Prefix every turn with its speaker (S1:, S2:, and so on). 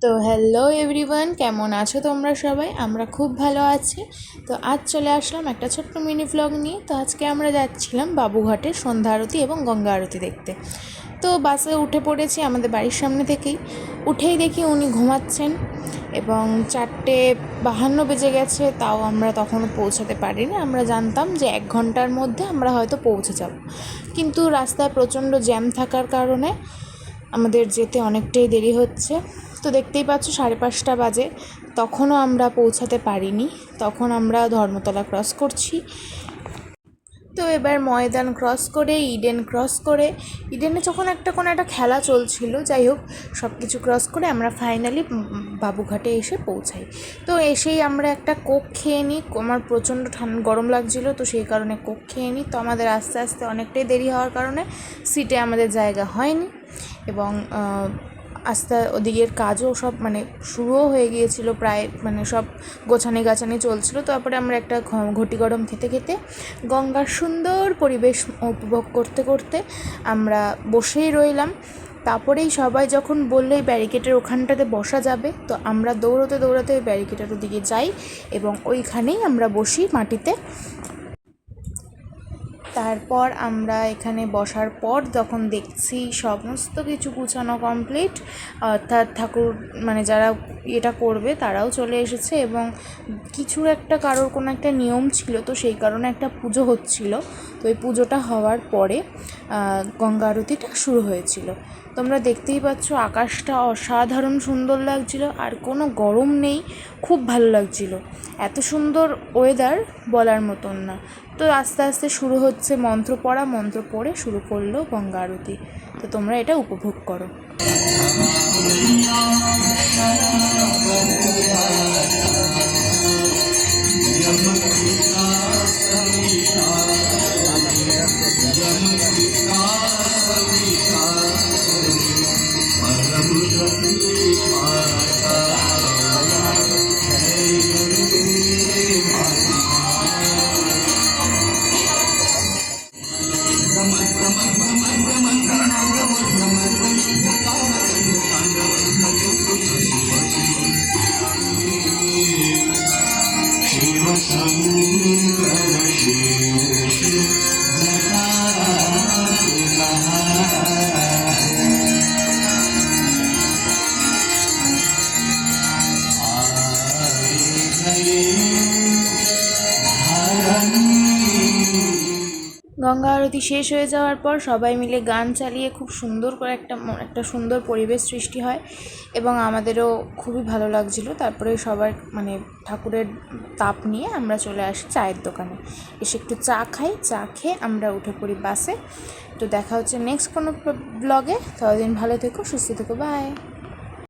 S1: তো hello everyone, কেমন আছো তোমরা সবাই? আমরা খুব ভালো আছি। তো আজ চলে আসলাম একটা ছোট্ট মিনি ভ্লগ নিয়ে। তো আজকে আমরা যাচ্ছিলাম বাবুঘাটে সন্ধ্যা আরতি এবং গঙ্গা আরতি দেখতে। তো বাসে উঠে পড়েছি আমাদের বাড়ির সামনে থেকেই। উঠেই দেখি উনি ঘুমাচ্ছেন এবং 4:52 বেজে গেছে, তাও আমরা তখনও পৌঁছাতে পারিনি। আমরা জানতাম যে 1 ঘন্টার মধ্যে আমরা হয়তো পৌঁছে যাব, কিন্তু রাস্তায় প্রচণ্ড জ্যাম থাকার কারণে আমাদের যেতে অনেকটাই দেরি হচ্ছে। তো দেখতেই পাচ্ছ 5:30 বাজে, তখনও আমরা পৌঁছাতে পারিনি। তখন আমরা ধর্মতলা ক্রস করছি। তো এবার ময়দান ক্রস করে ইডেন ক্রস করে, ইডেনে যখন কোনো একটা খেলা চলছিল, যাই হোক সব কিছু ক্রস করে আমরা ফাইনালি বাবুঘাটে এসে পৌঁছাই। তো এসেই আমরা একটা কোক খেয়ে নিই। আমার প্রচণ্ড গরম লাগছিলো, তো সেই কারণে কোক খেয়ে নিই। তো আমাদের আস্তে আস্তে অনেকটাই দেরি হওয়ার কারণে সিটে আমাদের জায়গা হয়নি এবং আস্তে ওদিকের কাজও সব শুরুও হয়ে গিয়েছিল, প্রায় সব গোছানি গাছানি চলছিল। তারপরে আমরা একটা ঘটি গরম খেতে খেতে গঙ্গার সুন্দর পরিবেশ উপভোগ করতে করতে আমরা বসেই রইলাম। তারপরেই সবাই যখন বললো এই ব্যারিকেডের ওখানটাতে বসা যাবে, তো আমরা দৌড়তে দৌড়াতে ওই ব্যারিকেডের ওদিকে যাই এবং ওইখানেই আমরা বসি মাটিতে। তারপর আমরা এখানে বসার পর যখন দেখছি সমস্ত কিছু গুছানো কমপ্লিট, অর্থাৎ ঠাকুর যারা এটা করবে তারাও চলে এসেছে এবং কিছুর একটা কারোর কোনো একটা নিয়ম ছিল, তো সেই কারণে একটা পুজো হচ্ছিল। তো এই পুজোটা হওয়ার পরে গঙ্গা আরতিটা শুরু হয়েছিল। তোমরা দেখতেই পাচ্ছ আকাশটা অসাধারণ সুন্দর লাগছিল, আর কোনো গরম নেই, খুব ভালো লাগছিল। এত সুন্দর ওয়েদার বলার মতন না। তো আস্তে আস্তে শুরু হচ্ছে মন্ত্র পড়া, মন্ত্র পড়ে শুরু করলো গঙ্গা আরতি। তো তোমরা এটা উপভোগ করো। গঙ্গা আরতি শেষ হয়ে যাওয়ার পর সবাই মিলে গান চালিয়ে খুব সুন্দর করে একটা সুন্দর পরিবেশ সৃষ্টি হয় এবং আমাদেরও খুবই ভালো লাগছিলো। তারপরে সবার ঠাকুরের তাপ নিয়ে আমরা চলে আসি চায়ের দোকানে, এসে একটু চা খাই। চা খেয়ে আমরা উঠে পড়ি বাসে। তো দেখা হচ্ছে নেক্সট কোনো ব্লগে। ততদিন ভালো থেকো, সুস্থ থেকো, বাই।